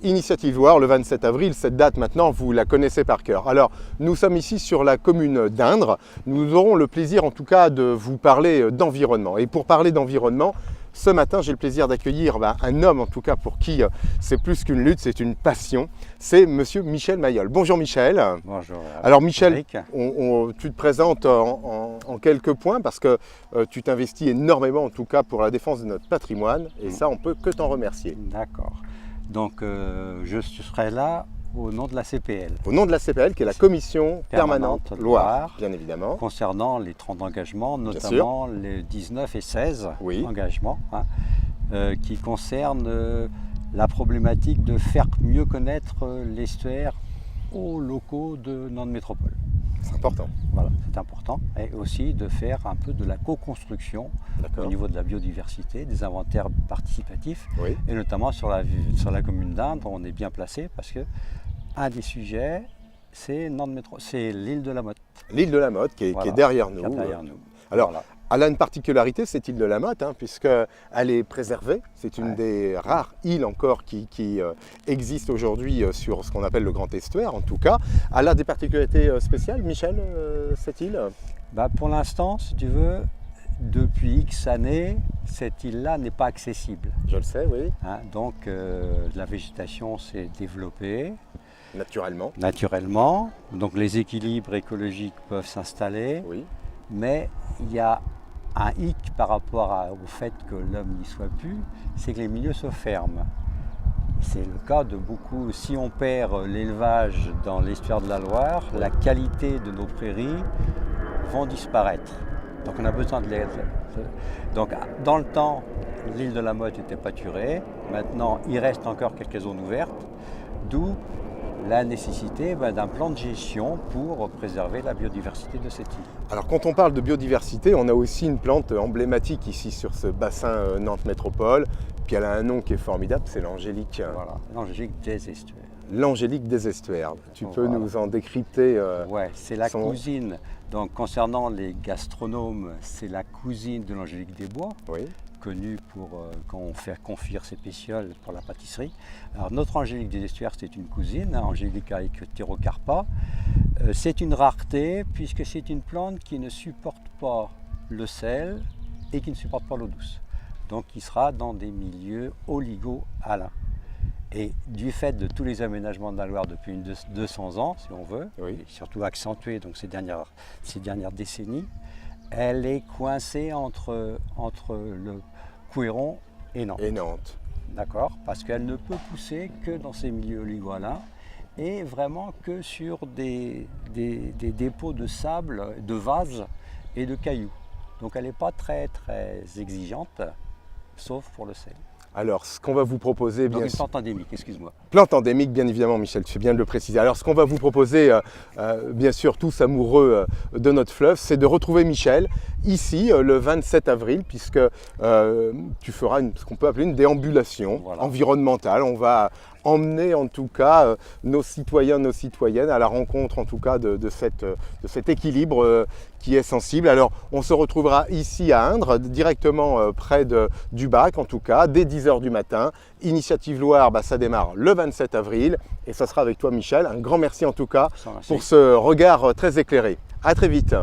Initiative Loire, le 27 avril, cette date maintenant, vous la connaissez par cœur. Alors, nous sommes ici sur la commune d'Indre. Nous aurons le plaisir en tout cas de vous parler d'environnement. Et pour parler d'environnement, ce matin, j'ai le plaisir d'accueillir un homme en tout cas pour qui c'est plus qu'une lutte, c'est une passion. C'est monsieur Michel Mayol. Bonjour Michel. Bonjour. Alors Michel, Eric. Tu te présentes en quelques points parce que tu t'investis énormément en tout cas pour la défense de notre patrimoine et ça, on peut que t'en remercier. D'accord. Donc je serai là au nom de la CPL. Au nom de la CPL, qui est la Commission Permanente Loire, bien évidemment. Concernant les 30 engagements, notamment les 19 et 16 engagements, qui concernent la problématique de faire mieux connaître l'estuaire aux locaux de Nantes Métropole. C'est important. Voilà, c'est important. Et aussi de faire un peu de la co-construction au niveau de la biodiversité, des inventaires participatifs, et notamment sur la commune d'Indre, on est bien placé parce que un des sujets, c'est l'île de la Motte. L'île de la Motte qui est derrière nous. Alors, elle a une particularité, cette île de la Motte, puisqu'elle est préservée. C'est une des rares îles encore qui existent aujourd'hui sur ce qu'on appelle le Grand Estuaire, en tout cas. Elle a des particularités spéciales, Michel, cette île? Pour l'instant, si tu veux, depuis X années, cette île-là n'est pas accessible. Je le sais, oui. Donc, la végétation s'est développée. Naturellement. Donc, les équilibres écologiques peuvent s'installer. Oui. Mais il y a un hic par rapport au fait que l'homme n'y soit plus, c'est que les milieux se ferment. C'est le cas de beaucoup. Si on perd l'élevage dans l'estuaire de la Loire, la qualité de nos prairies vont disparaître. Donc on a besoin de les... Donc dans le temps, l'île de la Motte était pâturée. Maintenant, il reste encore quelques zones ouvertes, d'où la nécessité d'un plan de gestion pour préserver la biodiversité de cette île. Alors quand on parle de biodiversité, on a aussi une plante emblématique ici sur ce bassin Nantes Métropole, puis elle a un nom qui est formidable, c'est l'angélique. Voilà, l'angélique des estuaires. L'angélique des estuaires. Tu peux nous en décrypter Oui, c'est la cousine. Donc concernant les gastronomes, c'est la cousine de l'angélique des bois. Oui. Connue pour quand on fait confire ses pétioles pour la pâtisserie. Alors notre angélique des estuaires, c'est une cousine, Angelica ecterocarpa. C'est une rareté puisque c'est une plante qui ne supporte pas le sel et qui ne supporte pas l'eau douce. Donc qui sera dans des milieux oligo-alins. Et du fait de tous les aménagements de la Loire depuis 200 ans, si on veut, et surtout accentués donc ces dernières décennies, elle est coincée entre le Couëron et Nantes. D'accord, parce qu'elle ne peut pousser que dans ces milieux oligo-alins et vraiment que sur des dépôts de sable, de vases et de cailloux. Donc elle n'est pas très exigeante, sauf pour le sel. Alors, ce qu'on va vous proposer... Donc une plante endémique, excuse-moi. Plante endémique, bien évidemment, Michel, tu fais bien de le préciser. Alors, ce qu'on va vous proposer, bien sûr, tous amoureux de notre fleuve, c'est de retrouver Michel ici, le 27 avril, puisque tu feras ce qu'on peut appeler une déambulation environnementale. On va emmener en tout cas nos citoyens, nos citoyennes à la rencontre en tout cas de cet équilibre qui est sensible. Alors on se retrouvera ici à Indre, directement près du bac en tout cas, dès 10h du matin. Initiative Loire, ça démarre le 27 avril et ça sera avec toi Michel. Un grand merci en tout cas pour ce regard très éclairé. À très vite.